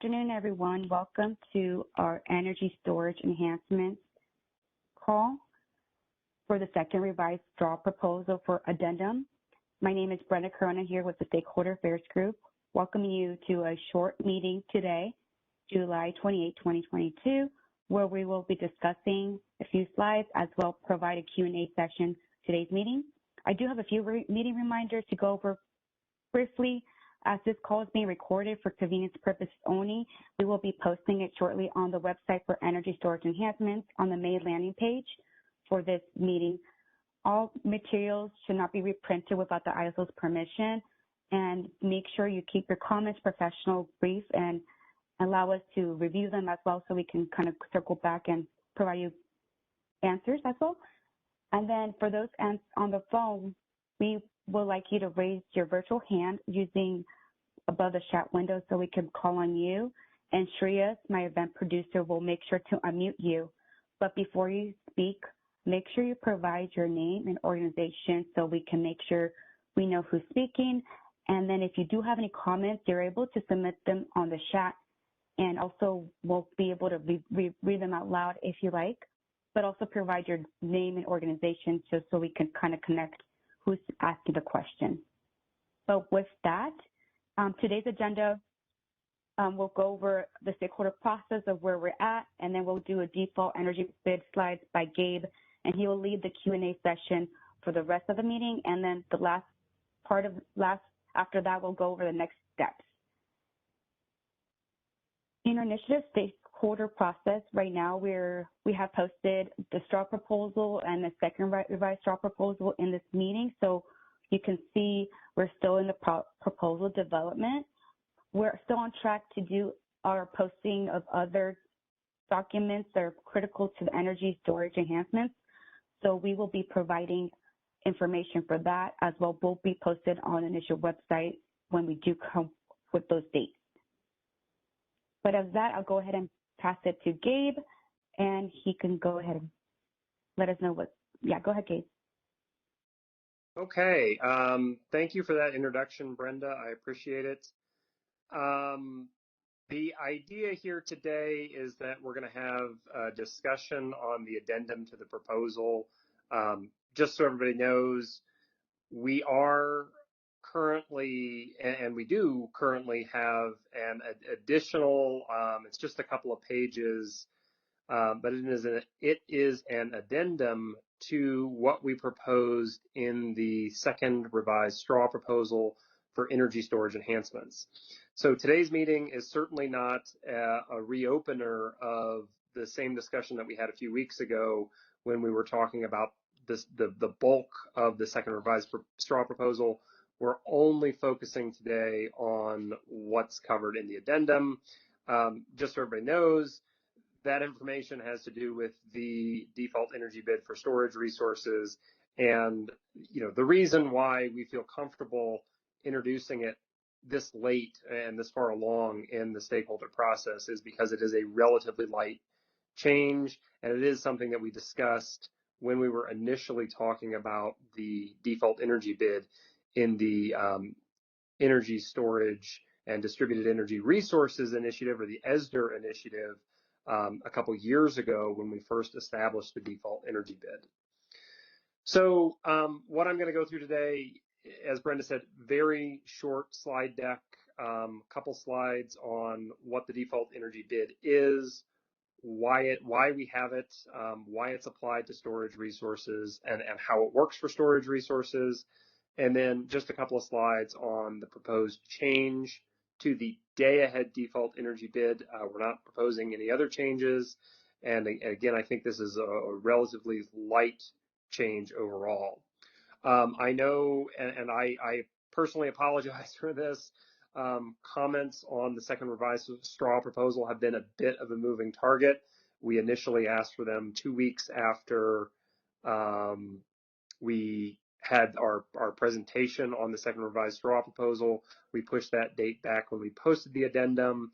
afternoon, everyone. Welcome to our Energy Storage Enhancements call for the second revised draw proposal for addendum. My name is Brenda Corona here with the Stakeholder Affairs Group, welcoming you to a short meeting today, July 28, 2022, where we will be discussing a few slides as well provide a Q&A session today's meeting. I do have a few meeting reminders to go over briefly. As this call is being recorded for convenience purposes only, we will be posting it shortly on the website for Energy Storage Enhancements on the main landing page for this meeting. All materials should not be reprinted without the ISO's permission, and make sure you keep your comments professional, brief, and allow us to review them as well so we can kind of circle back and provide you answers as well. And then for those on the phone, we would like you to raise your virtual hand using above the chat window so we can call on you. And Shreyas, my event producer, will make sure to unmute you. But before you speak, make sure you provide your name and organization so we can make sure we know who's speaking. And then if you do have any comments, you're able to submit them on the chat, and also we'll be able to read them out loud if you like, but also provide your name and organization just so we can kind of connect who's asking the question. So with that, today's agenda, we'll go over the stakeholder process of where we're at, and then we'll do a default energy bid slides by Gabe, and he will lead the Q&A session for the rest of the meeting. And then the after that, we'll go over the next steps. In our initiative stakeholder process, right now we have posted the straw proposal and the second revised straw proposal in this meeting. So you can see we're still in the proposal development. We're still on track to do our posting of other documents that are critical to the energy storage enhancements. So we will be providing information for that as well. Will be posted on the initial website when we do come with those dates. But as that, I'll go ahead and pass it to Gabe, and he can go ahead and let us know go ahead, Gabe. Okay, thank you for that introduction, Brenda. I appreciate it. The idea here today is that we're going to have a discussion on the addendum to the proposal. Just so everybody knows, we are currently, and we do currently have an additional, it's just a couple of pages, but it is an addendum to what we proposed in the second revised straw proposal for energy storage enhancements. So today's meeting is certainly not a reopener of the same discussion that we had a few weeks ago when we were talking about the bulk of the second revised straw proposal. We're only focusing today on what's covered in the addendum. Just so everybody knows, that information has to do with the default energy bid for storage resources. And the reason why we feel comfortable introducing it this late and this far along in the stakeholder process is because it is a relatively light change, and it is something that we discussed when we were initially talking about the default energy bid in the Energy Storage and Distributed Energy Resources Initiative, or the ESDR initiative, a couple years ago when we first established the default energy bid. So what I'm going to go through today, as Brenda said, very short slide deck, couple slides on what the default energy bid is, why we have it, why it's applied to storage resources, and how it works for storage resources, and then just a couple of slides on the proposed change to the day-ahead default energy bid. We're not proposing any other changes, and again, I think this is a relatively light change overall. I know, and I personally apologize for this, comments on the second revised straw proposal have been a bit of a moving target. We initially asked for them 2 weeks after we had our presentation on the second revised straw proposal. We pushed that date back when we posted the addendum.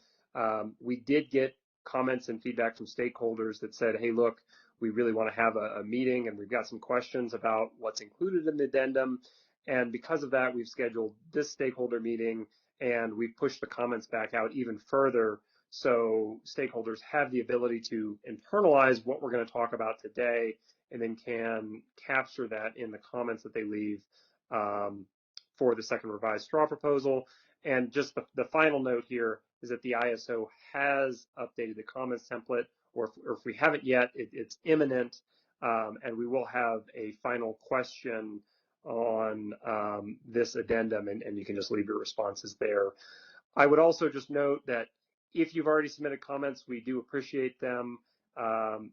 We did get comments and feedback from stakeholders that said, hey, look, we really want to have a meeting and we've got some questions about what's included in the addendum. And because of that, we've scheduled this stakeholder meeting and we've pushed the comments back out even further So stakeholders have the ability to internalize what we're going to talk about today and then can capture that in the comments that they leave for the second revised straw proposal. And just the final note here is that the ISO has updated the comments template, or if we haven't yet, it's imminent, and we will have a final question on this addendum, and you can just leave your responses there. I would also just note that if you've already submitted comments, we do appreciate them.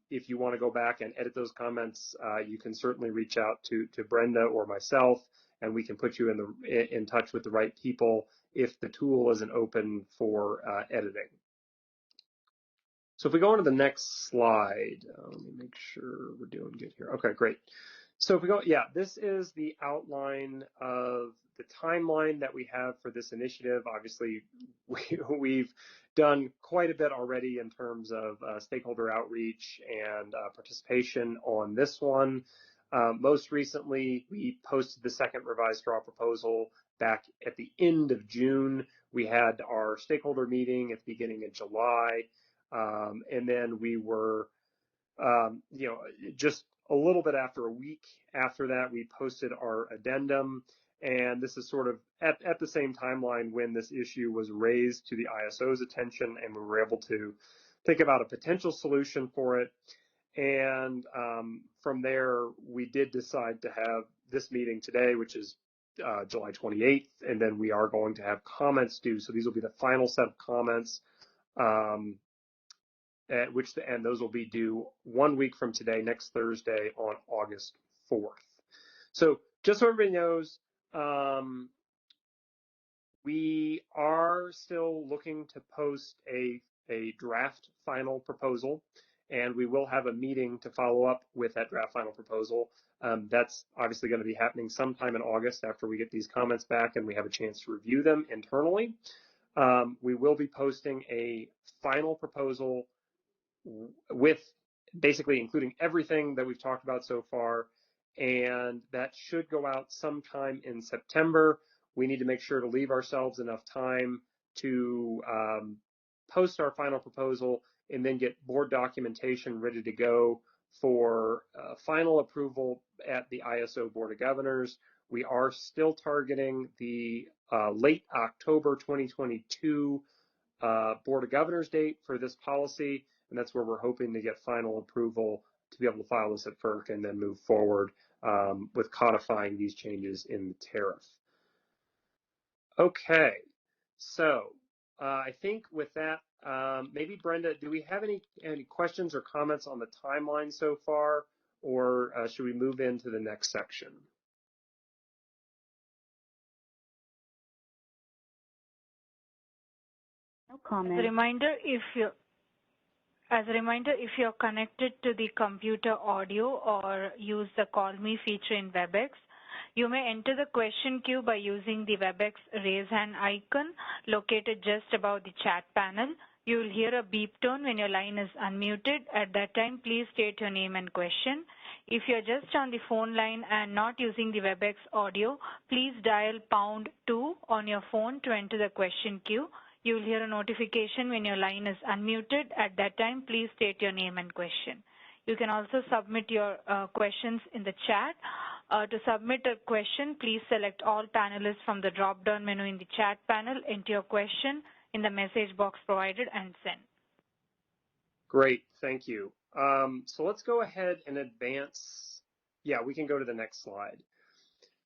If you want to go back and edit those comments, you can certainly reach out to Brenda or myself, and we can put you in touch with the right people if the tool isn't open for editing. So if we go on to the next slide, let me make sure we're doing good here. Okay, great. So if we go, yeah, this is the outline of the timeline that we have for this initiative. Obviously, we've done quite a bit already in terms of stakeholder outreach and participation on this one. Most recently, we posted the second revised straw proposal back at the end of June. We had our stakeholder meeting at the beginning of July. And then we were, just a little bit after a week after that, we posted our addendum. And this is sort of at the same timeline when this issue was raised to the ISO's attention, and we were able to think about a potential solution for it. And from there, we did decide to have this meeting today, which is July 28th, and then we are going to have comments due. So these will be the final set of comments. And those will be due 1 week from today, next Thursday on August 4th. So just so everybody knows, we are still looking to post a draft final proposal, and we will have a meeting to follow up with that draft final proposal. That's obviously going to be happening sometime in August after we get these comments back and we have a chance to review them internally. We will be posting a final proposal with basically including everything that we've talked about so far, and that should go out sometime in September. We need to make sure to leave ourselves enough time to post our final proposal and then get board documentation ready to go for final approval at the ISO Board of Governors. We are still targeting the late October 2022 Board of Governors date for this policy, and that's where we're hoping to get final approval to be able to file this at FERC and then move forward with codifying these changes in the tariff. Okay, so I think with that, maybe Brenda, do we have any questions or comments on the timeline so far, or should we move into the next section? No comment. As a reminder, if you're connected to the computer audio or use the Call Me feature in WebEx, you may enter the question queue by using the WebEx raise hand icon located just above the chat panel. You will hear a beep tone when your line is unmuted. At that time, please state your name and question. If you're just on the phone line and not using the WebEx audio, please dial #2 on your phone to enter the question queue. You will hear a notification when your line is unmuted. At that time, please state your name and question. You can also submit your questions in the chat. To submit a question, please select all panelists from the drop-down menu in the chat panel, enter your question in the message box provided, and send. Great, thank you. So let's go ahead and advance. Yeah, we can go to the next slide.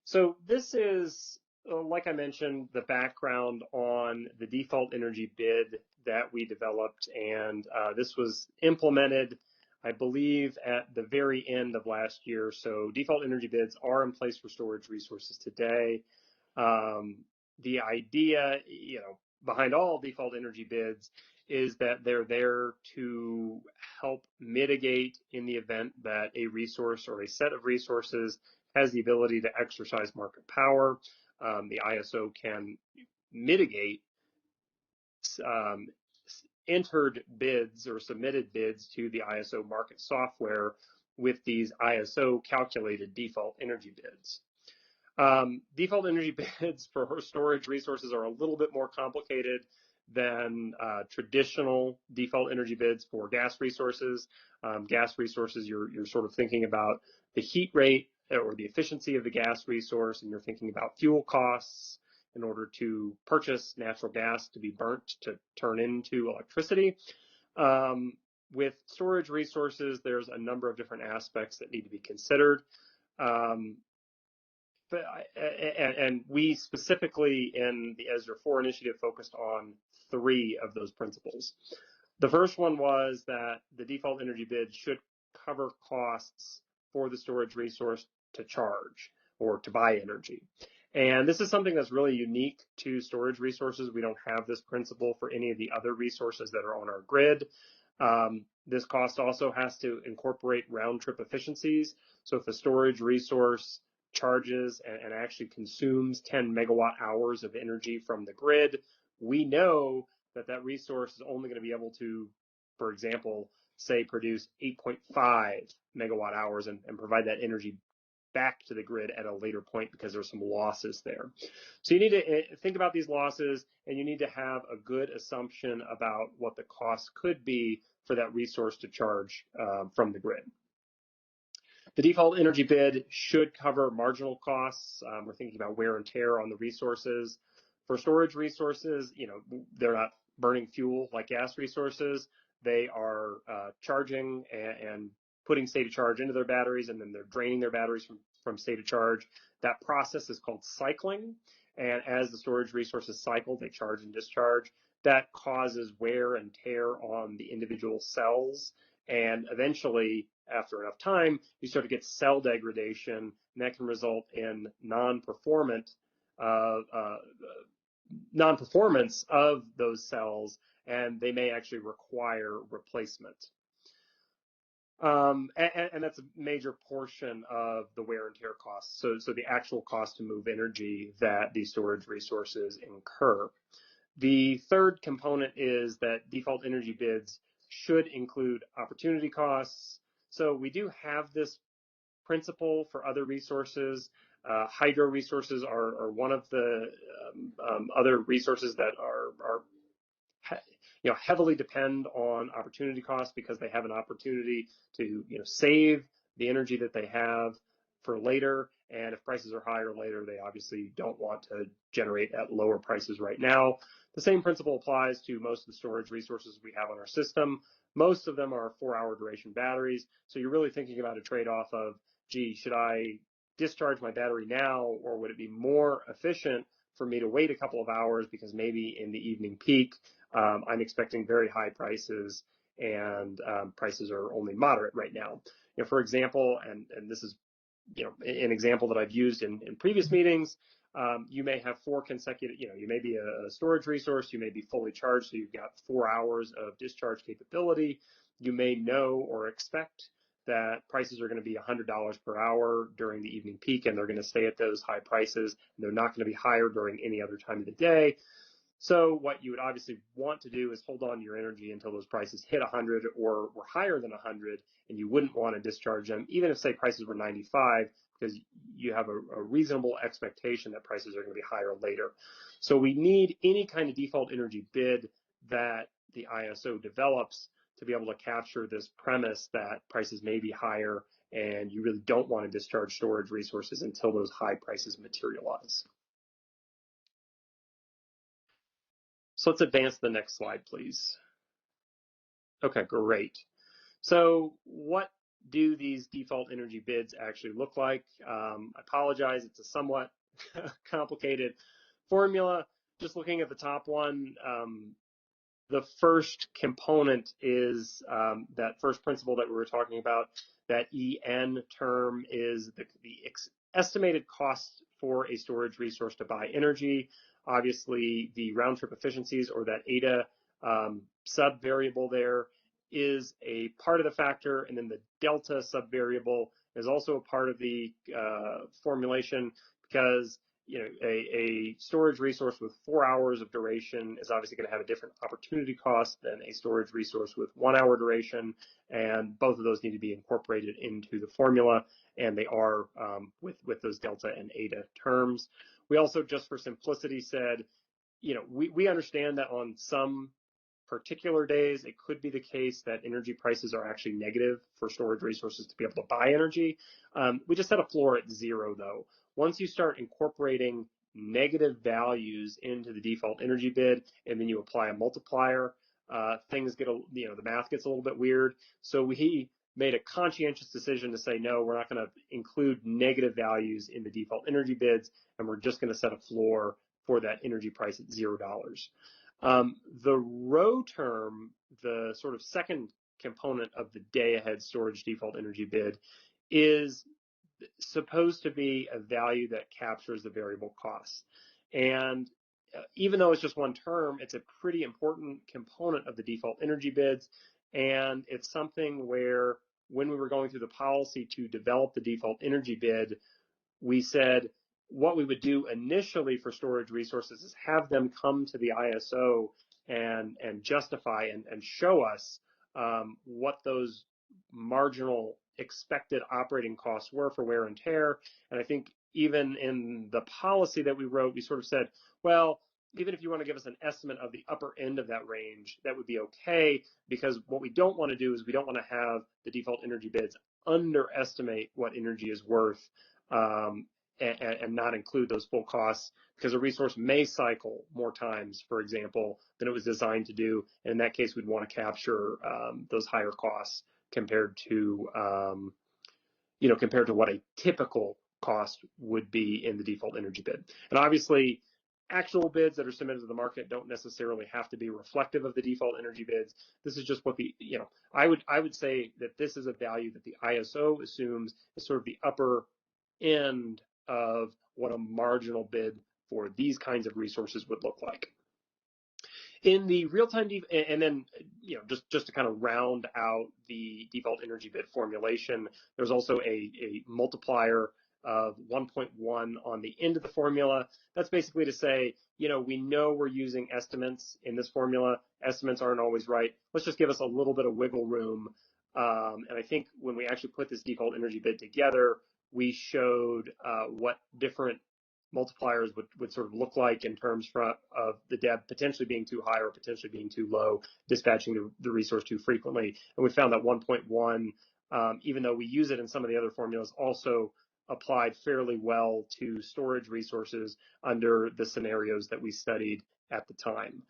So this is, like I mentioned, the background on the default energy bid that we developed, and this was implemented, I believe, at the very end of last year. So default energy bids are in place for storage resources today. The idea, behind all default energy bids is that they're there to help mitigate in the event that a resource or a set of resources has the ability to exercise market power. The ISO can mitigate entered bids or submitted bids to the ISO market software with these ISO calculated default energy bids. Default energy bids for storage resources are a little bit more complicated than traditional default energy bids for gas resources. Gas resources, you're sort of thinking about the heat rate or the efficiency of the gas resource, and you're thinking about fuel costs in order to purchase natural gas to be burnt to turn into electricity. With storage resources, there's a number of different aspects that need to be considered. And we specifically in the ESDR 4 initiative focused on 3 of those principles. The first one was that the default energy bid should cover costs for the storage resource to charge or to buy energy. And this is something that's really unique to storage resources. We don't have this principle for any of the other resources that are on our grid. This cost also has to incorporate round trip efficiencies. So if a storage resource charges and actually consumes 10 megawatt hours of energy from the grid, we know that that resource is only going to be able to, for example, say produce 8.5 megawatt hours and provide that energy back to the grid at a later point because there's some losses there. So you need to think about these losses, and you need to have a good assumption about what the cost could be for that resource to charge from the grid. The default energy bid should cover marginal costs. We're thinking about wear and tear on the resources. For storage resources, they're not burning fuel like gas resources. They are charging and putting state of charge into their batteries, and then they're draining their batteries from state of charge. That process is called cycling. And as the storage resources cycle, they charge and discharge. That causes wear and tear on the individual cells. And eventually, after enough time, you start to get cell degradation, and that can result in non-performance of those cells, and they may actually require replacement. And that's a major portion of the wear and tear costs. So the actual cost to move energy that these storage resources incur. The third component is that default energy bids should include opportunity costs. So we do have this principle for other resources. Hydro resources are one of the other resources that are heavily depend on opportunity costs because they have an opportunity to save the energy that they have for later. And if prices are higher later, they obviously don't want to generate at lower prices right now. The same principle applies to most of the storage resources we have on our system. Most of them are 4-hour duration batteries. So you're really thinking about a trade-off of, gee, should I discharge my battery now, or would it be more efficient for me to wait a couple of hours because maybe in the evening peak, I'm expecting very high prices, and prices are only moderate right now. For example, and this is an example that I've used in previous meetings, you may have 4 consecutive, you may be a storage resource, you may be fully charged, so you've got 4 hours of discharge capability. You may know or expect that prices are going to be $100 per hour during the evening peak, and they're going to stay at those high prices, and they're not going to be higher during any other time of the day. So what you would obviously want to do is hold on to your energy until those prices hit 100 or were higher than 100, and you wouldn't want to discharge them, even if, say, prices were 95, because you have a reasonable expectation that prices are going to be higher later. So we need any kind of default energy bid that the ISO develops to be able to capture this premise that prices may be higher, and you really don't want to discharge storage resources until those high prices materialize. So let's advance to the next slide, please. Okay, great. So what do these default energy bids actually look like? I apologize, it's a somewhat complicated formula. Just looking at the top one, the first component is that first principle that we were talking about. That EN term is the estimated cost for a storage resource to buy energy. Obviously, the round trip efficiencies, or that ADA sub-variable there, is a part of the factor, and then the delta sub-variable is also a part of the formulation, because a storage resource with 4 hours of duration is obviously going to have a different opportunity cost than a storage resource with 1 hour duration, and both of those need to be incorporated into the formula, and they are with those delta and ADA terms. We also, just for simplicity, said we understand that on some particular days, it could be the case that energy prices are actually negative for storage resources to be able to buy energy. We just set a floor at 0, though. Once you start incorporating negative values into the default energy bid, and then you apply a multiplier, things get, the math gets a little bit weird. So we made a conscientious decision to say, no, we're not going to include negative values in the default energy bids, and we're just going to set a floor for that energy price at $0. The row term, the sort of second component of the day-ahead storage default energy bid, is supposed to be a value that captures the variable costs. And even though it's just one term, it's a pretty important component of the default energy bids. And it's something where when we were going through the policy to develop the default energy bid, we said what we would do initially for storage resources is have them come to the ISO and justify and show us what those marginal expected operating costs were for wear and tear. And I think even in the policy that we wrote, we sort of said, well, even if you want to give us an estimate of the upper end of that range, that would be okay, because what we don't want to do is we don't want to have the default energy bids underestimate what energy is worth and not include those full costs, because a resource may cycle more times, for example, than it was designed to do. And in that case, we'd want to capture those higher costs compared to what a typical cost would be in the default energy bid. And obviously, actual bids that are submitted to the market don't necessarily have to be reflective of the default energy bids. This is just what I would say that this is a value that the ISO assumes is sort of the upper end of what a marginal bid for these kinds of resources would look like. In the real-time, and then just to kind of round out the default energy bid formulation, there's also a multiplier of 1.1 on the end of the formula. That's basically to say, we know we're using estimates in this formula. Estimates aren't always right. Let's just give us a little bit of wiggle room. And I think when we actually put this default energy bid together, we showed what different multipliers would sort of look like in terms of the DEB potentially being too high or potentially being too low, dispatching the resource too frequently. And we found that 1.1, even though we use it in some of the other formulas, also applied fairly well to storage resources under the scenarios that we studied at the time.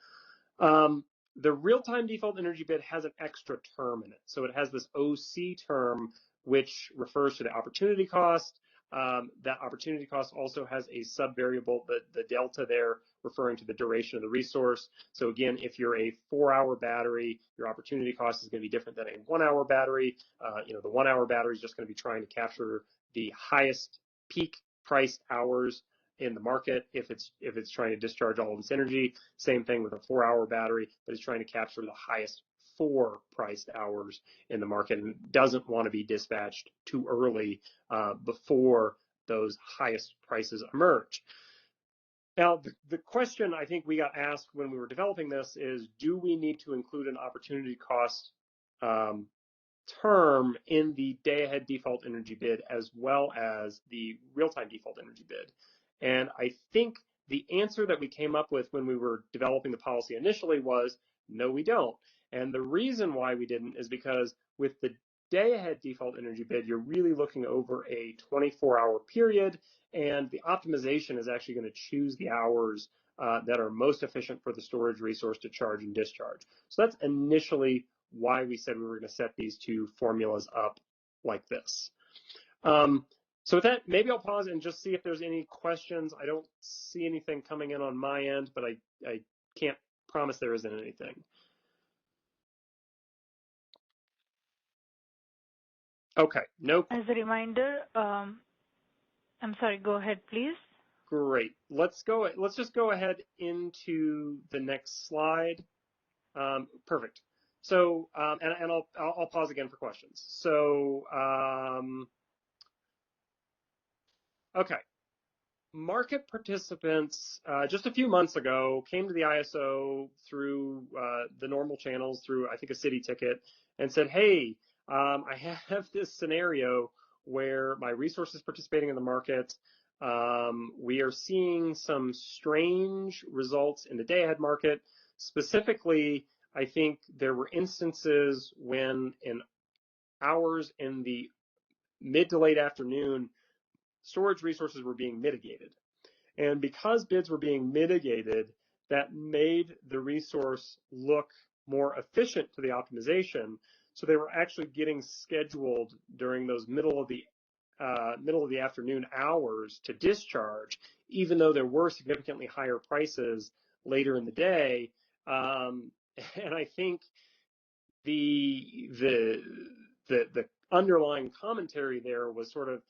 The real-time default energy bid has an extra term in it. So it has this OC term, which refers to the opportunity cost. That opportunity cost also has a subvariable, the delta there, referring to the duration of the resource. So again, if you're a 4-hour battery, your opportunity cost is going to be different than a 1-hour battery. The 1-hour battery is just going to be trying to capture the highest peak priced hours in the market if it's trying to discharge all of its energy. Same thing with a 4-hour battery, but it's trying to capture the highest 4 priced hours in the market and doesn't want to be dispatched too early before those highest prices emerge. Now, the question I think we got asked when we were developing this is, do we need to include an opportunity cost term in the day-ahead default energy bid as well as the real-time default energy bid? And I think the answer that we came up with when we were developing the policy initially was, no, we don't. And the reason why we didn't is because with the day-ahead default energy bid, you're really looking over a 24-hour period, and the optimization is actually going to choose the hours that are most efficient for the storage resource to charge and discharge. So that's initially why we said we were going to set these two formulas up like this. So with that, maybe I'll pause and just see if there's any questions. I don't see anything coming in on my end, but I can't promise there isn't anything. Okay, no. As a reminder, I'm sorry, go ahead, please. Great. Let's just go ahead into the next slide. Perfect. So, and I'll pause again for questions. So, okay. Market participants just a few months ago came to the ISO through the normal channels, through I think a city ticket, and said, hey, I have this scenario where my resource is participating in the market. we are seeing some strange results in the day-ahead market. Specifically, I think there were instances when in hours in the mid to late afternoon, storage resources were being mitigated. And because bids were being mitigated, that made the resource look more efficient to the optimization. So they were actually getting scheduled during those middle of the afternoon hours to discharge, even though there were significantly higher prices later in the day. And I think the underlying commentary there was sort of,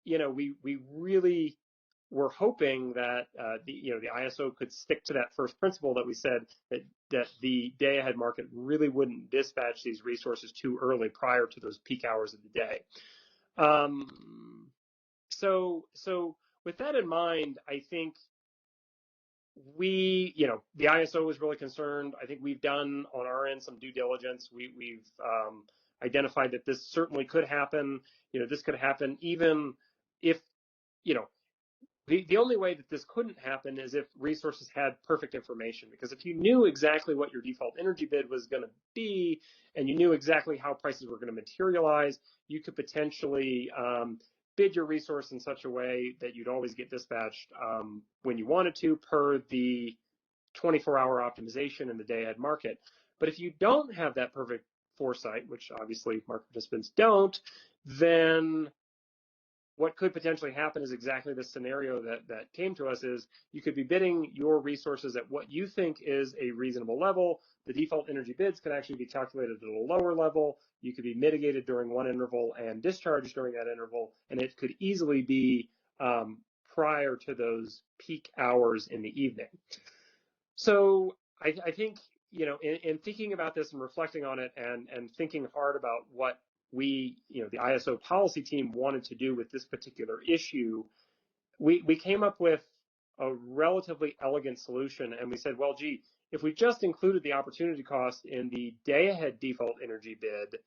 we really were hoping that the ISO could stick to that first principle that we said, that the day-ahead market really wouldn't dispatch these resources too early prior to those peak hours of the day. So with that in mind, I think the ISO was really concerned. I think we've done on our end some due diligence. We've identified that this certainly could happen. This could happen even if, the only way that this couldn't happen is if resources had perfect information, because if you knew exactly what your default energy bid was going to be and you knew exactly how prices were going to materialize, you could potentially bid your resource in such a way that you'd always get dispatched when you wanted to per the 24-hour optimization in the day-ahead market. But if you don't have that perfect foresight, which obviously market participants don't, then what could potentially happen is exactly the scenario that came to us. Is you could be bidding your resources at what you think is a reasonable level. The default energy bids could actually be calculated at a lower level. You could be mitigated during one interval and discharged during that interval, and it could easily be prior to those peak hours in the evening. So I think, in thinking about this and reflecting on it and thinking hard about what we, the ISO policy team wanted to do with this particular issue, we came up with a relatively elegant solution. And we said, well, gee, if we just included the opportunity cost in the day-ahead default energy bid,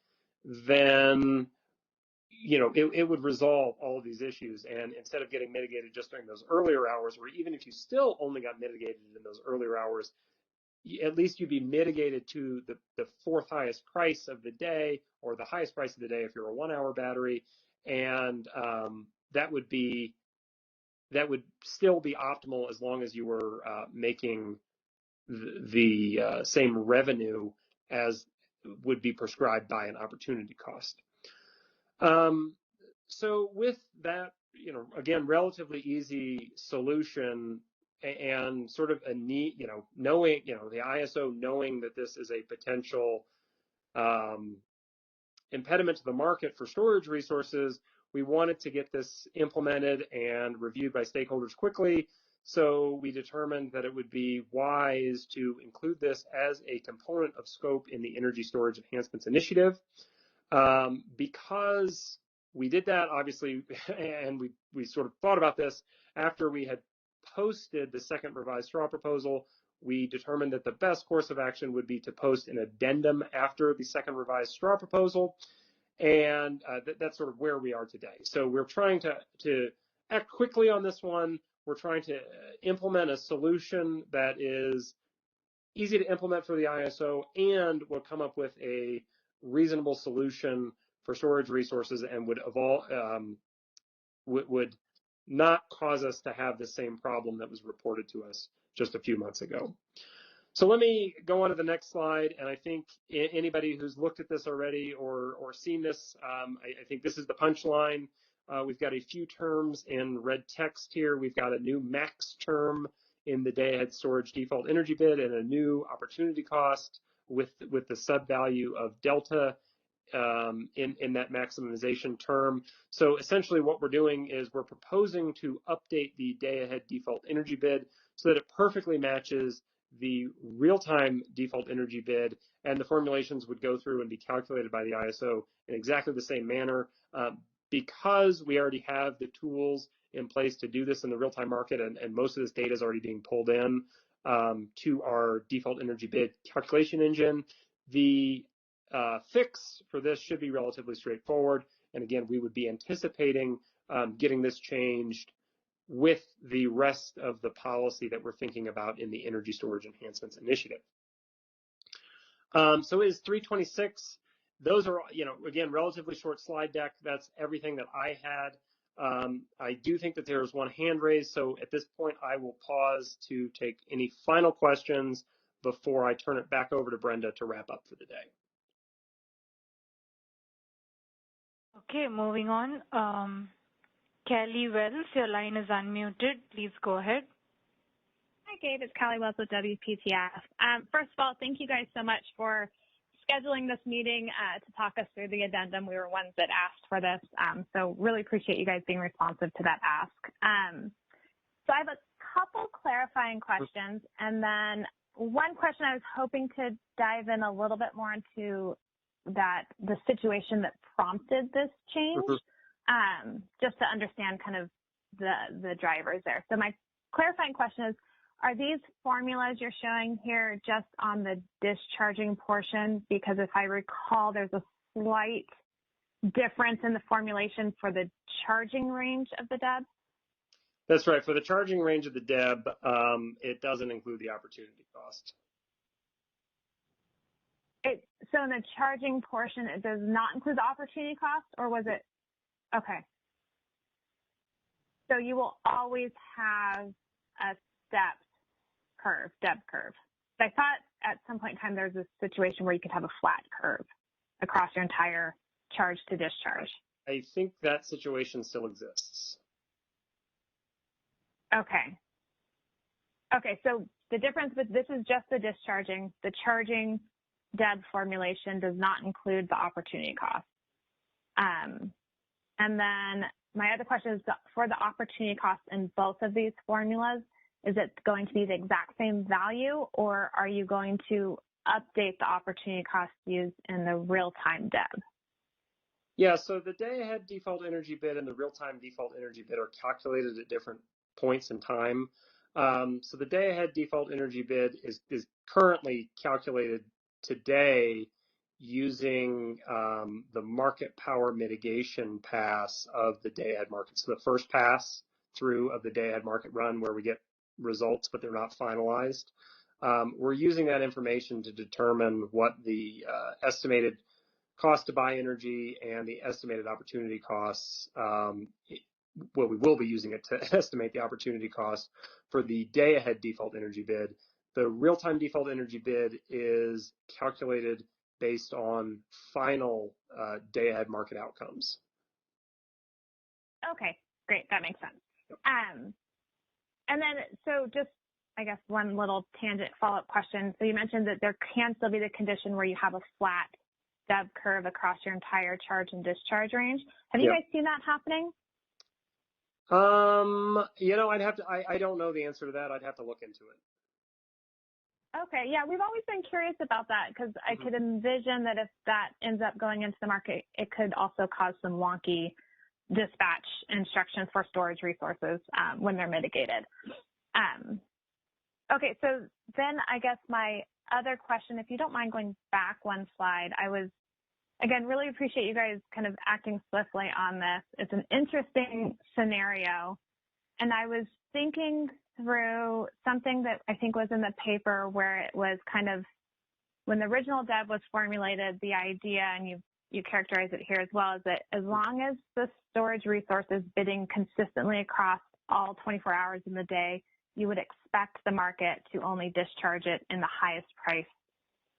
then, it would resolve all of these issues. And instead of getting mitigated just during those earlier hours, or even if you still only got mitigated in those earlier hours, at least you'd be mitigated to the fourth highest price of the day, or the highest price of the day if you're a 1-hour battery, and that would still be optimal as long as you were making the same revenue as would be prescribed by an opportunity cost. So with that, again, relatively easy solution, and sort of a need, knowing, the ISO knowing that this is a potential impediment to the market for storage resources, we wanted to get this implemented and reviewed by stakeholders quickly. So we determined that it would be wise to include this as a component of scope in the Energy Storage Enhancements Initiative. Because we did that, obviously, and we sort of thought about this after we had posted the second revised straw proposal. We determined that the best course of action would be to post an addendum after the second revised straw proposal, and that's sort of where we are today. So we're trying to act quickly on this one. We're trying to implement a solution that is easy to implement for the ISO and will come up with a reasonable solution for storage resources and would not cause us to have the same problem that was reported to us just a few months ago. So let me go on to the next slide, and I think anybody who's looked at this already or seen this, I think this is the punchline. We've got a few terms in red text here. We've got a new max term in the day-ahead storage default energy bid and a new opportunity cost with the sub-value of delta in that maximization term. So essentially what we're doing is we're proposing to update the day-ahead default energy bid so that it perfectly matches the real-time default energy bid, and the formulations would go through and be calculated by the ISO in exactly the same manner. Because we already have the tools in place to do this in the real-time market, and most of this data is already being pulled in to our default energy bid calculation engine, the fix for this should be relatively straightforward. And again, we would be anticipating getting this changed with the rest of the policy that we're thinking about in the Energy Storage Enhancements Initiative. So is 326, those are, again, relatively short slide deck. That's everything that I had. I do think that there's one hand raised, so at this point I will pause to take any final questions before I turn it back over to Brenda to wrap up for the day. Okay, moving on. Kelly Wells, your line is unmuted. Please go ahead. Hi, Gabe. It's Callie Wells with WPTF. First of all, thank you guys so much for scheduling this meeting to talk us through the addendum. We were ones that asked for this, so really appreciate you guys being responsive to that ask. So I have a couple clarifying questions, and then one question I was hoping to dive in a little bit more into the situation that prompted this change, just to understand kind of the drivers there. So my clarifying question is, are these formulas you're showing here just on the discharging portion? Because if I recall, there's a slight difference in the formulation for the charging range of the DEB? That's right. For the charging range of the DEB, it doesn't include the opportunity cost. So in the charging portion, it does not include the opportunity cost, or was it? Okay. So you will always have a stepped curve, DEB curve. I thought at some point in time there's a situation where you could have a flat curve across your entire charge to discharge. I think that situation still exists. Okay. Okay, so the difference with this is just the discharging. The charging DEB formulation does not include the opportunity cost. And then my other question is, for the opportunity cost in both of these formulas, is it going to be the exact same value, or are you going to update the opportunity cost used in the real-time DEB? Yeah, so the day-ahead default energy bid and the real-time default energy bid are calculated at different points in time. So the day-ahead default energy bid is currently calculated today using the market power mitigation pass of the day-ahead market. So the first pass through of the day-ahead market run where we get results, but they're not finalized. We're using that information to determine what the estimated cost to buy energy and the estimated opportunity costs. We will be using it to estimate the opportunity cost for the day-ahead default energy bid. The real-time default energy bid is calculated based on final day-ahead market outcomes. Okay, great. That makes sense. And then, so just, I guess, one little tangent follow-up question. So you mentioned that there can still be the condition where you have a flat DEB curve across your entire charge and discharge range. Have you guys seen that happening? I'd have to, I don't know the answer to that. I'd have to look into it. Okay, yeah, we've always been curious about that because I could envision that if that ends up going into the market, it could also cause some wonky dispatch instructions for storage resources when they're mitigated. Okay, so then I guess my other question, if you don't mind going back one slide, I was, again, really appreciate you guys kind of acting swiftly on this. It's an interesting scenario, and I was thinking through something that I think was in the paper where it was kind of, when the original DEB was formulated, the idea, and you characterize it here as well, is that as long as the storage resource is bidding consistently across all 24 hours in the day, you would expect the market to only discharge it in the highest price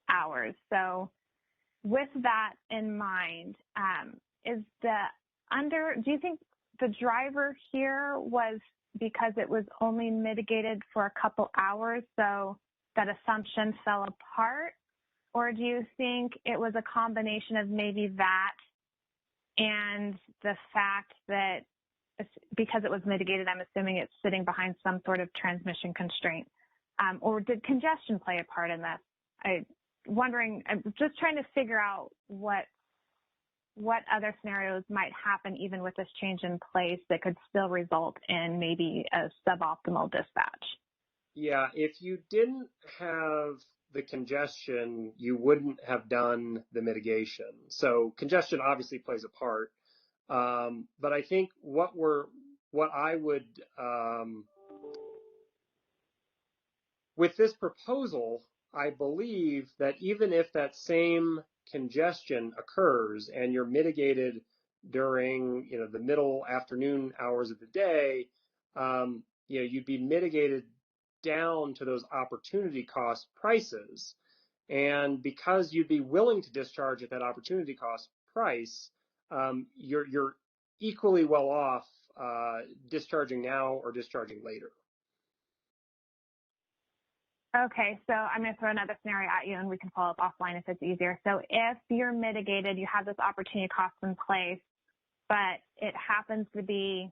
hours. So with that in mind, do you think the driver here was because it was only mitigated for a couple hours, so that assumption fell apart? Or do you think it was a combination of maybe that and the fact that because it was mitigated, I'm assuming it's sitting behind some sort of transmission constraint? Or did congestion play a part in this? I'm just trying to figure out what other scenarios might happen even with this change in place that could still result in maybe a suboptimal dispatch. Yeah, if you didn't have the congestion, you wouldn't have done the mitigation. So congestion obviously plays a part. But I think what we're what I would, with this proposal, I believe that even if that same congestion occurs and you're mitigated during, the middle afternoon hours of the day, you'd be mitigated down to those opportunity cost prices. And because you'd be willing to discharge at that opportunity cost price, you're equally well off discharging now or discharging later. Okay, so I'm going to throw another scenario at you, and we can follow up offline if it's easier. So if you're mitigated, you have this opportunity cost in place, but it happens to be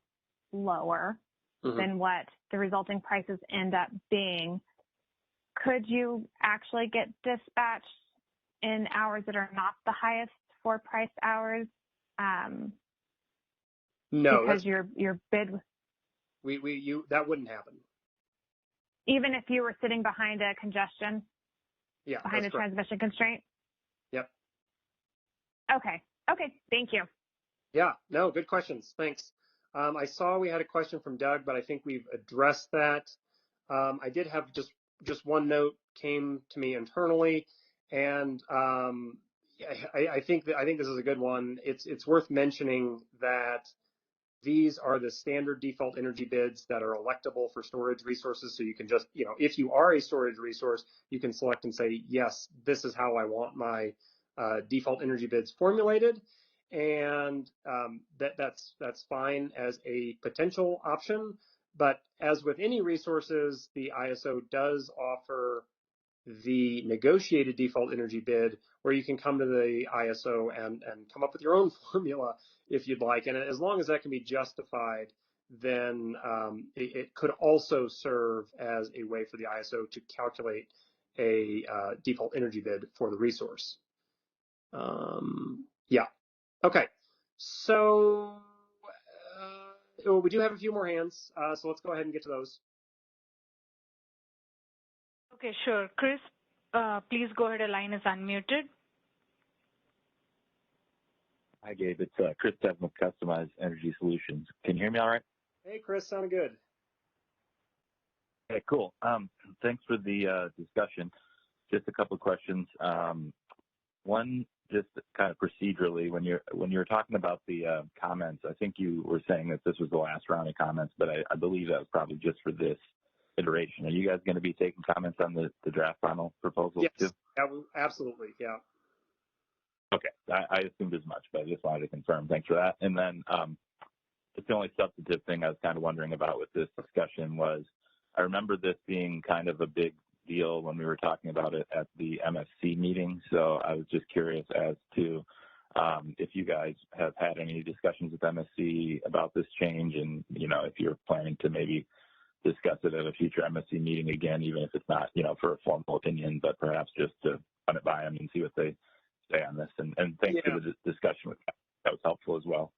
lower than what the resulting prices end up being, could you actually get dispatched in hours that are not the highest for priced hours? No, because your bid. That wouldn't happen. Even if you were sitting behind a congestion? Yeah. Behind a transmission constraint? Yep. Okay. Okay. Thank you. Yeah. No, good questions. Thanks. I saw we had a question from Doug, but I think we've addressed that. I did have just one note came to me internally, and I think this is a good one. It's worth mentioning that these are the standard default energy bids that are electable for storage resources. So you can just, if you are a storage resource, you can select and say, yes, this is how I want my default energy bids formulated. And that's fine as a potential option. But as with any resources, the ISO does offer the negotiated default energy bid, where you can come to the ISO and come up with your own formula if you'd like. And as long as that can be justified, then it could also serve as a way for the ISO to calculate a default energy bid for the resource. Yeah. Okay. So we do have a few more hands, so let's go ahead and get to those. Okay, sure. Chris, please go ahead. The line is unmuted. Hi, Gabe. It's Chris Devin with Customized Energy Solutions. Can you hear me all right? Hey, Chris. Sounded good. Okay, cool. Thanks for the discussion. Just a couple of questions. One, just kind of procedurally, when you're talking about the comments, I think you were saying that this was the last round of comments, but I believe that was probably just for this iteration. Are you guys going to be taking comments on the draft final proposal too? Yes, absolutely, yeah. Okay, I assumed as much, but I just wanted to confirm. Thanks for that. And then just the only substantive thing I was kind of wondering about with this discussion was, I remember this being kind of a big deal when we were talking about it at the MFC meeting. So I was just curious as to if you guys have had any discussions with MSC about this change, and if you're planning to maybe discuss it at a future MSC meeting again, even if it's not, for a formal opinion, but perhaps just to run it by them and see what they say on this. And thanks for the discussion with that. That was helpful as well.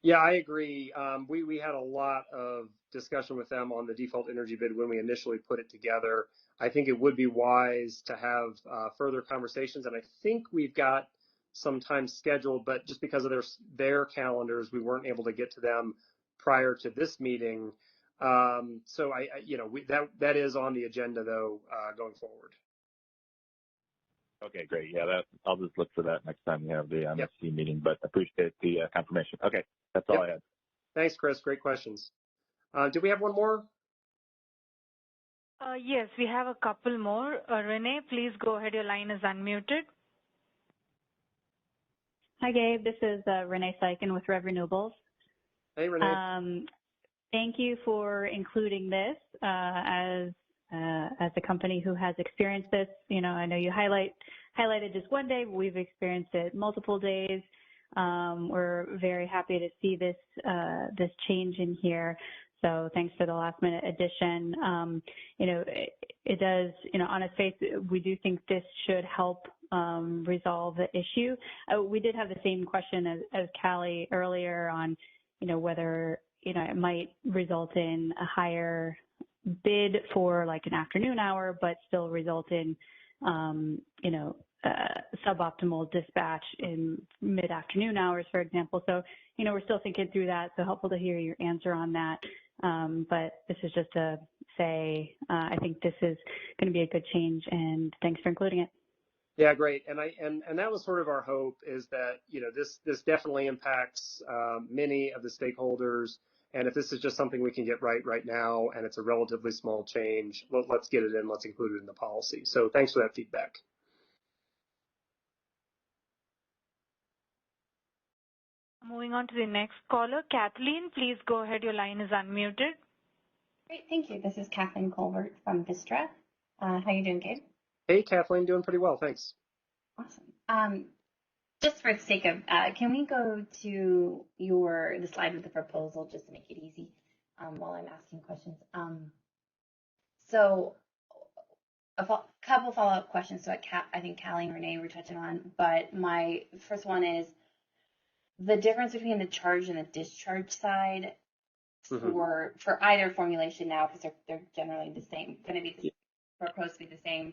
Yeah, I agree. We had a lot of discussion with them on the default energy bid when we initially put it together. I think it would be wise to have further conversations, and I think we've got some time scheduled, but just because of their calendars, we weren't able to get to them prior to this meeting. So that is on the agenda though, going forward. Okay, great. Yeah, I'll just look for that next time we have the MFC meeting, but appreciate the confirmation. Okay, that's all I had. Thanks, Chris. Great questions. Do we have one more? Yes, we have a couple more. Renee, please go ahead. Your line is unmuted. Hi, Gabe. This is Renee Sykin with Rev Renewables. Hey, Renee. Thank you for including this as a company who has experienced this. I know you highlighted just one day, but we've experienced it multiple days. We're very happy to see this change in here. So thanks for the last minute addition. It does, on its face, we do think this should help resolve the issue. We did have the same question as Callie earlier on, whether, it might result in a higher bid for like an afternoon hour, but still result in, suboptimal dispatch in mid-afternoon hours, for example. So, we're still thinking through that, so helpful to hear your answer on that. But this is just to say, I think this is going to be a good change, and thanks for including it. Yeah, great. And that was sort of our hope, is that, this definitely impacts many of the stakeholders. And if this is just something we can get right now, and it's a relatively small change, let's get it in, let's include it in the policy. So thanks for that feedback. Moving on to the next caller. Kathleen, please go ahead. Your line is unmuted. Great, thank you. This is Kathleen Colbert from Vistra. How you doing, Gabe? Hey, Kathleen, doing pretty well, thanks. Awesome. Just for the sake of, can we go to the slide with the proposal just to make it easy while I'm asking questions? So a couple follow-up questions to what I think Callie and Renee were touching on, but my first one is the difference between the charge and the discharge side for either formulation now, because they're generally the same, going to be proposed to be the same.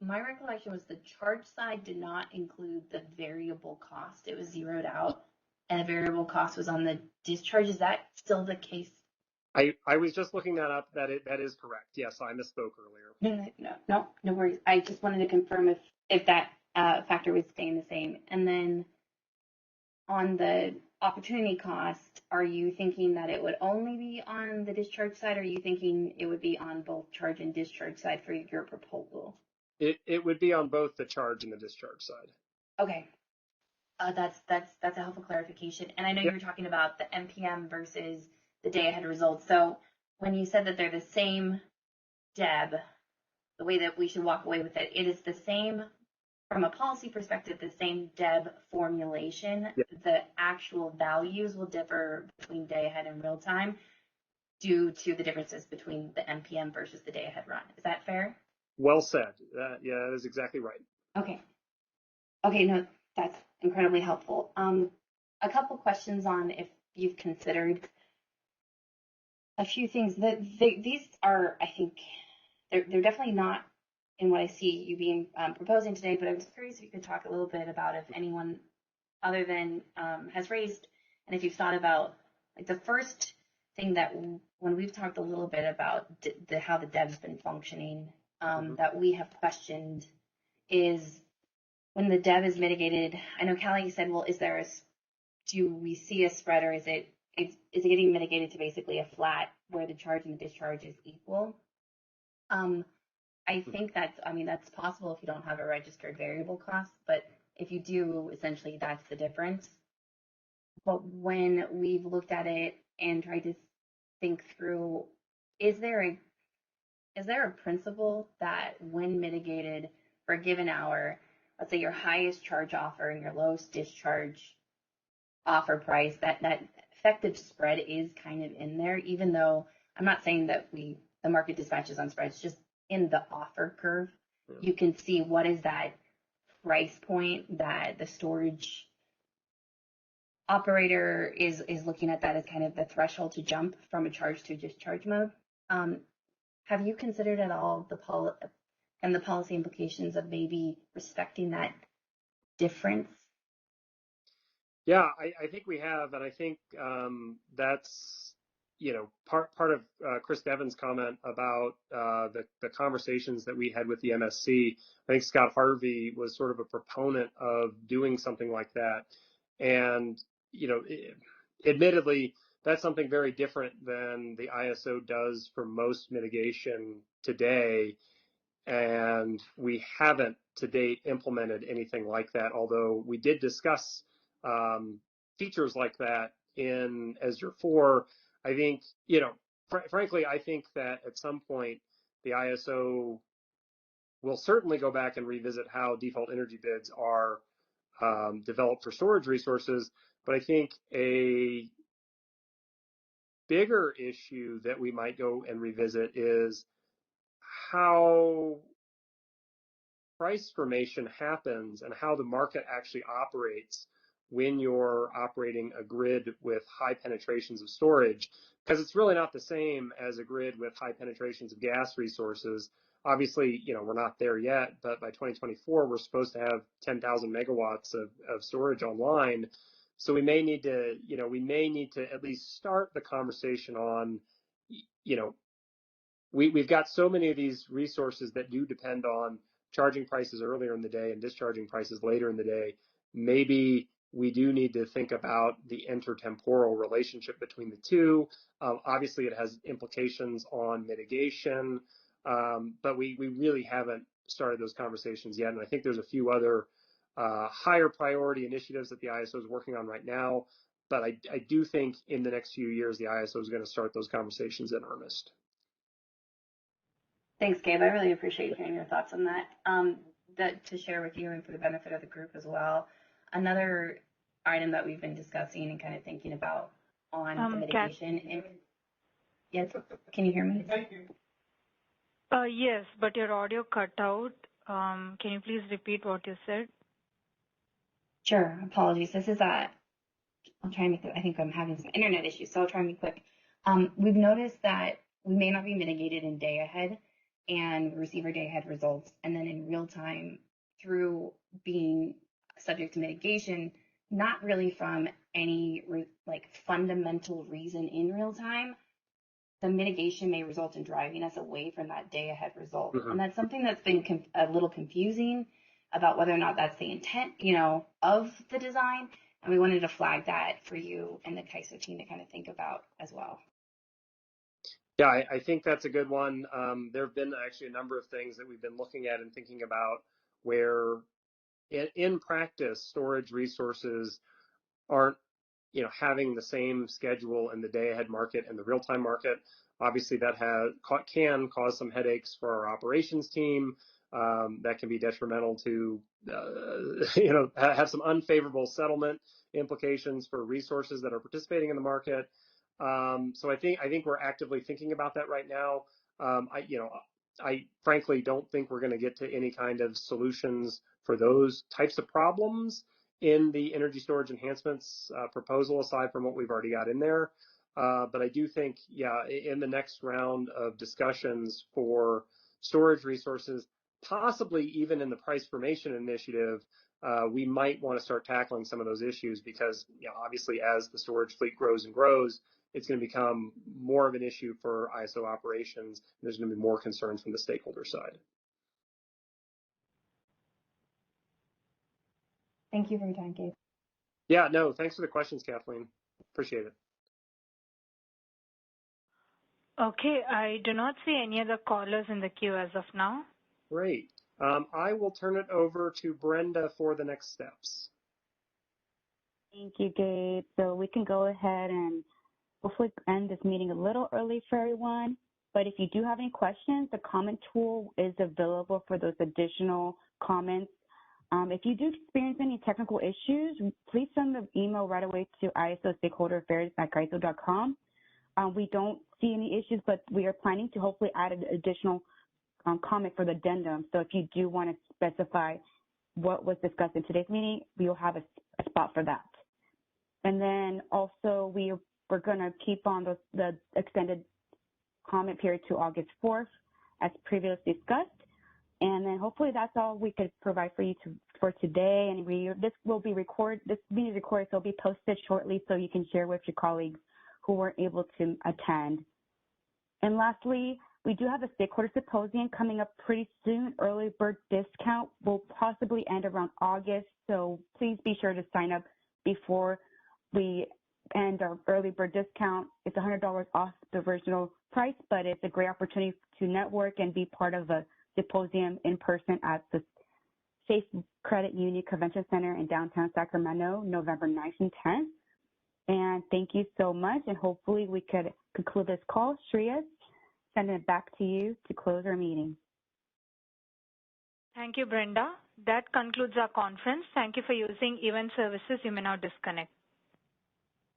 My recollection was the charge side did not include the variable cost. It was zeroed out, and the variable cost was on the discharge. Is that still the case? I was just looking that up. That is correct. Yes, I misspoke earlier. No worries. I just wanted to confirm if that factor was staying the same. And then on the opportunity cost, are you thinking that it would only be on the discharge side, or are you thinking it would be on both charge and discharge side for your proposal? It would be on both the charge and the discharge side. Okay. That's a helpful clarification. And I know you were talking about the MPM versus the day ahead results. So when you said that they're the same DEB, the way that we should walk away with it, it is the same from a policy perspective, the same DEB formulation. Yep. The actual values will differ between day ahead and real time due to the differences between the MPM versus the day ahead run. Is that fair? Well said. Yeah, that is exactly right. Okay, no, that's incredibly helpful. A couple questions on if you've considered a few things. These are, I think, they're definitely not in what I see you being proposing today, but I was curious if you could talk a little bit about if anyone other than has raised, and if you've thought about, like, the first thing that when we've talked a little bit about how the DEB's been functioning, that we have questioned is when the DEB is mitigated. I know Callie said, well, do we see a spread, or is it getting mitigated to basically a flat where the charge and the discharge is equal? I think that's possible if you don't have a registered variable cost, but if you do, essentially that's the difference. But when we've looked at it and tried to think through, is there a principle that when mitigated for a given hour, let's say your highest charge offer and your lowest discharge offer price, that effective spread is kind of in there, even though I'm not saying that the market dispatches on spreads, just in the offer curve, you can see what is that price point that the storage operator is looking at, that as kind of the threshold to jump from a charge to discharge mode. Have you considered at all the policy implications of maybe respecting that difference? Yeah, I think we have, and I think that's part of Chris Devon's comment about the conversations that we had with the MSC. I think Scott Harvey was sort of a proponent of doing something like that, and admittedly, that's something very different than the ISO does for most mitigation today. And we haven't to date implemented anything like that, although we did discuss features like that in Azure 4. I think, frankly, I think that at some point the ISO will certainly go back and revisit how default energy bids are developed for storage resources. But I think a bigger issue that we might go and revisit is how price formation happens and how the market actually operates when you're operating a grid with high penetrations of storage, because it's really not the same as a grid with high penetrations of gas resources. obviously, we're not there yet, but by 2024, we're supposed to have 10,000 megawatts of storage online. So we may need to at least start the conversation on, we've got so many of these resources that do depend on charging prices earlier in the day and discharging prices later in the day. Maybe we do need to think about the intertemporal relationship between the two. Obviously, it has implications on mitigation, but we really haven't started those conversations yet. And I think there's a few other higher priority initiatives that the ISO is working on right now. But I do think in the next few years, the ISO is going to start those conversations in earnest. Thanks, Gabe. I really appreciate hearing your thoughts on that. That to share with you and for the benefit of the group as well. Another item that we've been discussing and kind of thinking about on the mitigation. Yes, can you hear me? Yes, but your audio cut out. Can you please repeat what you said? Sure. Apologies. This is I'll try and make it. I think I'm having some internet issues, so I'll try and be quick. We've noticed that we may not be mitigated in day ahead and receive our day ahead results, and then in real time through being subject to mitigation, not really from any fundamental reason in real time, the mitigation may result in driving us away from that day ahead result. Mm-hmm. And that's something that's been a little confusing about whether or not that's the intent, of the design. And we wanted to flag that for you and the CAISO team to kind of think about as well. Yeah, I think that's a good one. There have been actually a number of things that we've been looking at and thinking about where in practice, storage resources aren't, having the same schedule in the day-ahead market and the real-time market. Obviously, that can cause some headaches for our operations team. That can be detrimental to, have some unfavorable settlement implications for resources that are participating in the market. So I think we're actively thinking about that right now. I frankly don't think we're going to get to any kind of solutions for those types of problems in the energy storage enhancements proposal, aside from what we've already got in there. But I do think, in the next round of discussions for storage resources, possibly even in the price formation initiative, we might want to start tackling some of those issues because, obviously, as the storage fleet grows and grows, it's going to become more of an issue for ISO operations. There's going to be more concerns from the stakeholder side. Thank you for your time, Gabe. Yeah, no, thanks for the questions, Kathleen. Appreciate it. Okay, I do not see any other callers in the queue as of now. Great. I will turn it over to Brenda for the next steps. Thank you, Gabe. So we can go ahead and hopefully end this meeting a little early for everyone. But if you do have any questions, the comment tool is available for those additional comments. If you do experience any technical issues, please send the email right away to iso-stakeholderaffairs@CAISO.com. We don't see any issues, but we are planning to hopefully add an additional comment for the addendum. So if you do want to specify what was discussed in today's meeting, we'll have a spot for that. And then also we're going to keep on the extended comment period to August 4th, as previously discussed. And then hopefully that's all we could provide for you for today. And this meeting is recorded, so it'll be posted shortly so you can share with your colleagues who weren't able to attend. And lastly, we do have a Stakeholder Symposium coming up pretty soon. Early bird discount will possibly end around August, so please be sure to sign up before we end our early bird discount. It's $100 off the original price, but it's a great opportunity to network and be part of a symposium in person at the Safe Credit Union Convention Center in downtown Sacramento, November 9th and 10th. And thank you so much, and hopefully we could conclude this call. Shreya, sending it back to you to close our meeting. Thank you, Brenda. That concludes our conference. Thank you for using Event Services. You may now disconnect.